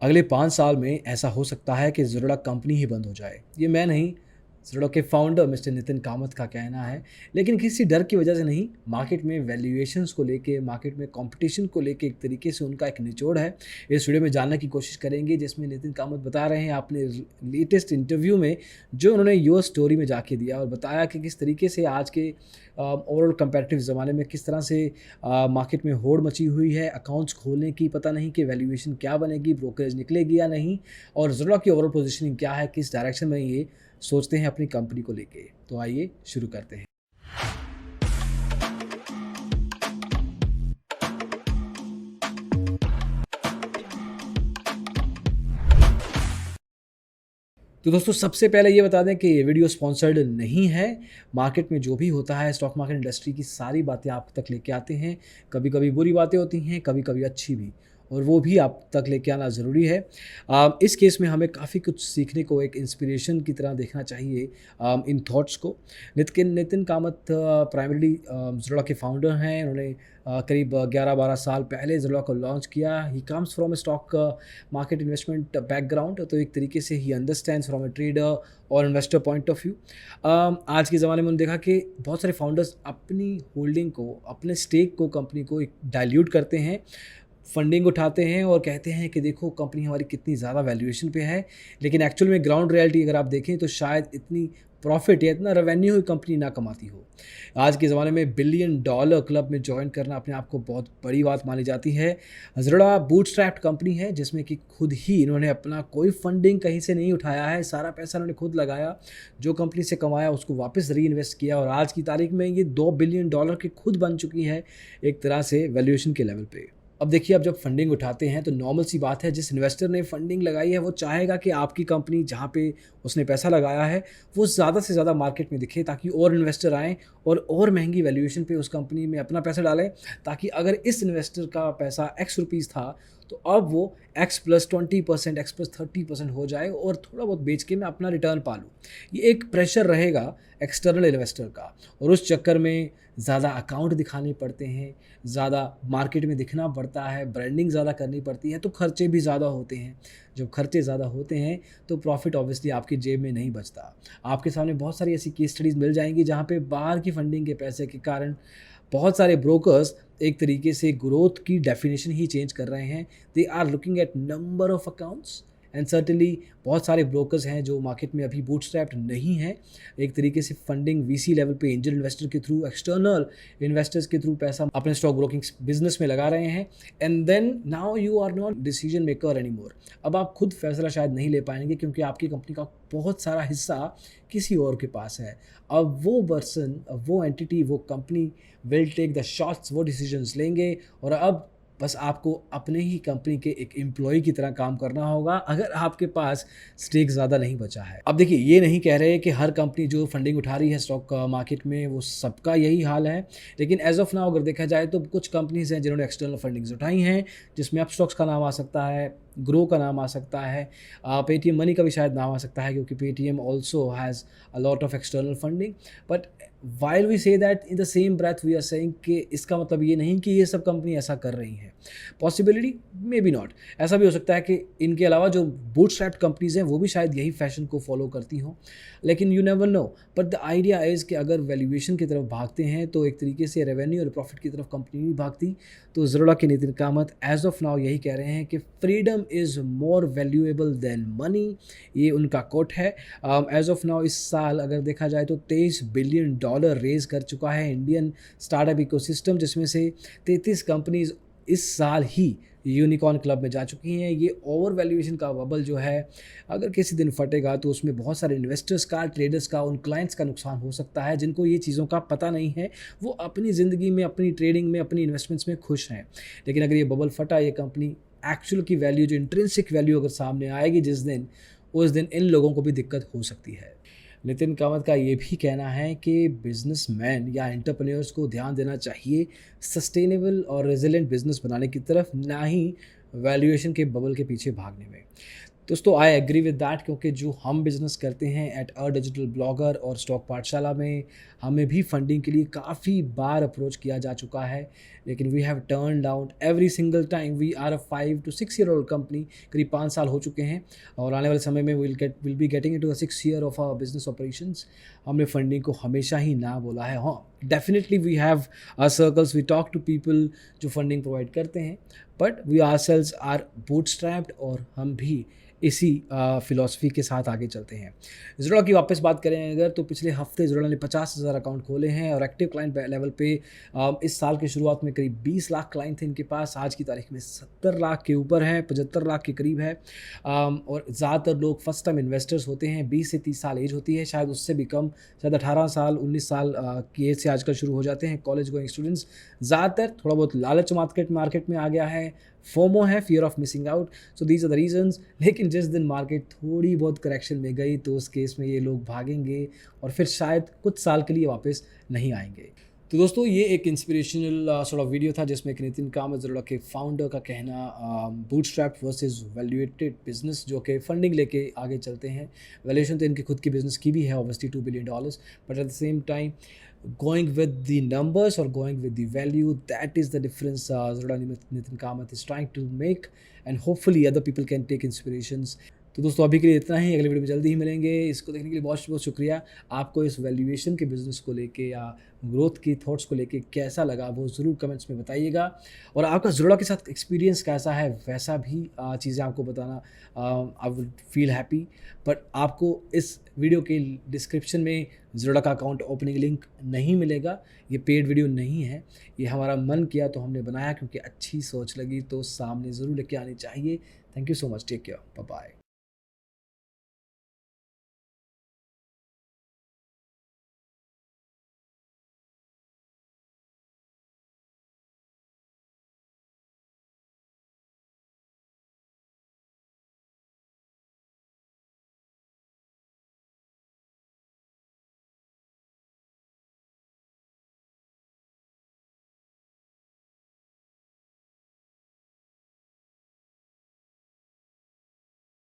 अगले 5 साल में ऐसा हो सकता है कि ज़ीरोडा कंपनी ही बंद हो जाए। ये मैं नहीं, ज़ीरोडा के फाउंडर मिस्टर नितिन कामत का कहना है। लेकिन किसी डर की वजह से नहीं, मार्केट में वैल्यूएशंस को लेके, मार्केट में कॉम्पिटिशन को लेके एक तरीके से उनका एक निचोड़ है। इस वीडियो में जानने की कोशिश करेंगे जिसमें नितिन कामत बता रहे हैं अपने लेटेस्ट इंटरव्यू में जो उन्होंने यूएस स्टोरी में जाके दिया और बताया कि किस तरीके से आज के ओवरऑल कंपैरेटिव ज़माने में किस तरह से मार्केट में होड़ मची हुई है, अकाउंट्स खोलने की पता नहीं कि वैल्यूएशन क्या बनेगी, ब्रोकरेज निकलेगी या नहीं, और ज़ीरोडा की ओवरऑल पोजीशनिंग क्या है, किस डायरेक्शन में ये सोचते हैं अपनी कंपनी को लेके। तो आइए शुरू करते हैं। तो दोस्तों सबसे पहले ये बता दें कि ये वीडियो स्पॉन्सर्ड नहीं है। मार्केट में जो भी होता है, स्टॉक मार्केट इंडस्ट्री की सारी बातें आप तक लेके आते हैं। कभी-कभी बुरी बातें होती हैं, कभी-कभी अच्छी भी, और वो भी आप तक लेके आना ज़रूरी है। इस केस में हमें काफ़ी कुछ सीखने को, एक इंस्पिरेशन की तरह देखना चाहिए इन थॉट्स को। नितिन नितिन कामत प्राइमरीली ज़ीरोडा के फाउंडर हैं। उन्होंने करीब 11-12 साल पहले ज़ीरोडा को लॉन्च किया। He comes from a stock market investment background, तो एक तरीके से he understands from a trader और इन्वेस्टर पॉइंट ऑफ व्यू। आज के ज़माने में उन्होंने देखा कि बहुत सारे फाउंडर्स अपनी होल्डिंग को, अपने स्टेक को, कंपनी को एक डाइल्यूट करते हैं, फंडिंग उठाते हैं और कहते हैं कि देखो कंपनी हमारी कितनी ज़्यादा वैल्यूएशन पे है। लेकिन एक्चुअल में ग्राउंड रियलिटी अगर आप देखें तो शायद इतनी प्रॉफिट या इतना रेवेन्यू ही कंपनी ना कमाती हो। आज के ज़माने में बिलियन डॉलर क्लब में जॉइन करना अपने आप को बहुत बड़ी बात मानी जाती है। ज़ीरोडा बूटस्ट्रैप्ड कंपनी है जिसमें कि खुद ही इन्होंने अपना कोई फंडिंग कहीं से नहीं उठाया है, सारा पैसा इन्होंने खुद लगाया, जो कंपनी से कमाया उसको वापस री इन्वेस्ट किया, और आज की तारीख में ये 2 बिलियन डॉलर की खुद बन चुकी है एक तरह से वैल्यूएशन के लेवल पे। अब देखिए, अब जब फंडिंग उठाते हैं तो नॉर्मल सी बात है, जिस इन्वेस्टर ने फंडिंग लगाई है वो चाहेगा कि आपकी कंपनी जहाँ पे उसने पैसा लगाया है वो ज़्यादा से ज़्यादा मार्केट में दिखे, ताकि और इन्वेस्टर आएँ और महंगी वैल्यूएशन पे उस कंपनी में अपना पैसा डालें, ताकि अगर इस इन्वेस्टर का पैसा एक्स रुपीज़ था तो अब वो एक्स प्लस 20%, एक्स प्लस 30% हो जाए और थोड़ा बहुत बेच के मैं अपना रिटर्न पा लूँ। ये एक प्रेशर रहेगा एक्सटर्नल इन्वेस्टर का, और उस चक्कर में ज़्यादा अकाउंट दिखाने पड़ते हैं, ज़्यादा मार्केट में दिखना पड़ता है, ब्रांडिंग ज़्यादा करनी पड़ती है, तो खर्चे भी ज़्यादा होते हैं। जब खर्चे ज़्यादा होते हैं तो प्रॉफिट ऑब्वियसली आपकी जेब में नहीं बचता। आपके सामने बहुत सारी ऐसी केस स्टडीज़ मिल जाएंगी जहाँ पे बाहर की फंडिंग के पैसे के कारण बहुत सारे ब्रोकर्स एक तरीके से ग्रोथ की डेफिनेशन ही चेंज कर रहे हैं। They are looking at number of accounts, and certainly बहुत सारे ब्रोकर्स हैं जो मार्केट में अभी बूटस्ट्रैप्ड नहीं हैं। एक तरीके से फंडिंग वीसी लेवल पे एंजल इन्वेस्टर के थ्रू, एक्सटर्नल इन्वेस्टर्स के थ्रू पैसा अपने स्टॉक ब्रोकिंग बिजनेस में लगा रहे हैं। And then now you are not decision maker any more. अब आप खुद फैसला शायद नहीं ले पाएंगे क्योंकि आपकी कंपनी का बहुत सारा हिस्सा किसी और के पास है। अब वो पर्सन, वो एंटिटी, वो company will take the shots, वो डिसीजंस लेंगे, और अब बस आपको अपने ही कंपनी के एक एम्प्लॉय की तरह काम करना होगा अगर आपके पास स्टेक ज़्यादा नहीं बचा है। अब देखिए, ये नहीं कह रहे कि हर कंपनी जो फंडिंग उठा रही है स्टॉक मार्केट में वो सबका यही हाल है, लेकिन एज ऑफ नाउ अगर देखा जाए तो कुछ कंपनीज हैं जिन्होंने एक्सटर्नल फंडिंग्स उठाई हैं, जिसमें अपस्टॉक्स का नाम आ सकता है, ग्रो का नाम आ सकता है, पेटीएम मनी का भी शायद नाम आ सकता है क्योंकि Paytm also has a lot of external funding. But while we say that in the same breath we are saying कि इसका मतलब ये नहीं कि ये सब कंपनी ऐसा कर रही हैं। पॉसिबिलिटी मे बी नॉट, ऐसा भी हो सकता है कि इनके अलावा जो बूटस्ट्रैप्ड कंपनीज हैं वो भी शायद यही फैशन को फॉलो करती हों, लेकिन you never know. But the idea is कि अगर वैल्यूएशन की तरफ भागते हैं तो एक तरीके से रेवेन्यू और प्रॉफिट की तरफ कंपनी भी भागती। तो ज़ीरोडा के Nithin Kamath as of now यही कह रहे हैं कि freedom is more valuable than money. ये उनका कोट है। एज ऑफ नाउ इस साल अगर देखा जाए तो 23 बिलियन डॉलर रेज कर चुका है इंडियन स्टार्टअप इकोसिस्टम, जिसमें से 33 कंपनीज इस साल ही यूनिकॉर्न क्लब में जा चुकी हैं। ये ओवर वैल्यूएशन का बबल जो है अगर किसी दिन फटेगा तो उसमें बहुत सारे इन्वेस्टर्स का, ट्रेडर्स का, उन क्लाइंट्स का नुकसान हो सकता है जिनको ये चीज़ों का पता नहीं है। वो अपनी ज़िंदगी में, अपनी ट्रेडिंग में, अपनी इन्वेस्टमेंट्स में खुश हैं, लेकिन अगर ये बबल फटा, ये कंपनी एक्चुअल की वैल्यू, जो इंट्रिंसिक वैल्यू अगर सामने आएगी जिस दिन, उस दिन इन लोगों को भी दिक्कत हो सकती है। नितिन कामत का ये भी कहना है कि बिजनेसमैन या एंटरप्रेन्योर्स को ध्यान देना चाहिए सस्टेनेबल और रेजिलेंट बिजनेस बनाने की तरफ, ना ही वैल्यूएशन के बबल के पीछे भागने में। दोस्तों आई एग्री विद दैट, क्योंकि जो हम बिज़नेस करते हैं एट अ डिजिटल ब्लॉगर और स्टॉक पाठशाला में, हमें भी फंडिंग के लिए काफ़ी बार अप्रोच किया जा चुका है, लेकिन we have turn down every single time. We are a 5 to 6 year old company, करीब 5 साल हो चुके हैं और आने वाले समय में will be getting into the 6 year of our business operations. हमने फंडिंग को हमेशा ही ना बोला है। हाँ, definitely we have our circles, we talk to people जो फंडिंग प्रोवाइड करते हैं, but we ourselves are bootstrapped और हम भी इसी फ़िलॉसफ़ी के साथ आगे चलते हैं। ज़ोडा की वापस बात करें अगर, तो पिछले हफ्ते ज़ोडा ने 50,000 अकाउंट खोले हैं और एक्टिव क्लाइंट लेवल पे इस साल की शुरुआत में करीब 20 लाख क्लाइंट थे इनके पास। आज की तारीख में 70 लाख के ऊपर है, 75 लाख के करीब है। और ज़्यादातर लोग फर्स्ट टाइम इन्वेस्टर्स होते हैं, 20 से 30 साल एज होती है, शायद उससे भी कम, शायद 18 साल 19 साल की एज से आजकल शुरू हो जाते हैं कॉलेज गोइंग स्टूडेंट्स। ज़्यादातर थोड़ा बहुत लालच मार्केट में आ गया है, फोमो है, fear of missing out. So these are the reasons. लेकिन जिस दिन मार्केट थोड़ी बहुत करेक्शन में गई तो उस केस में ये लोग भागेंगे और फिर शायद कुछ साल के लिए वापस नहीं आएंगे। तो दोस्तों, ये एक इंस्पिरेशनल सॉर्ट ऑफ वीडियो था जिसमें एक नितिन कामत ज़रूरा के फाउंडर का कहना, बूटस्ट्रैप्ड वर्सेस वैल्यूएटेड बिजनेस, जो कि फंडिंग लेके आगे चलते हैं। वैल्यूएशन तो इनकी खुद की बिजनेस की भी है, obviously $2 billion, but at the same time going with the numbers or going with the value, that is the difference Zurda Nitin Kamath is trying to make, and hopefully other people can take inspirations. तो दोस्तों, अभी के लिए इतना ही। अगले video में जल्दी ही मिलेंगे। इसको देखने के लिए बहुत बहुत शुक्रिया। आपको इस वैल्यूएशन के बिज़नेस को लेके या ग्रोथ की थॉट्स को लेके कैसा लगा वो ज़रूर कमेंट्स में बताइएगा, और आपका ज़ुड़ा के साथ एक्सपीरियंस कैसा है वैसा भी चीज़ें आपको बताना। I would feel happy. But आपको इस वीडियो के डिस्क्रिप्शन में ज़ुड़ा का अकाउंट ओपनिंग लिंक नहीं मिलेगा। ये पेड वीडियो नहीं है, ये हमारा मन किया तो हमने बनाया, क्योंकि अच्छी सोच लगी तो सामने ज़रूर लेके आनी चाहिए। Thank you so much, take care, bye bye.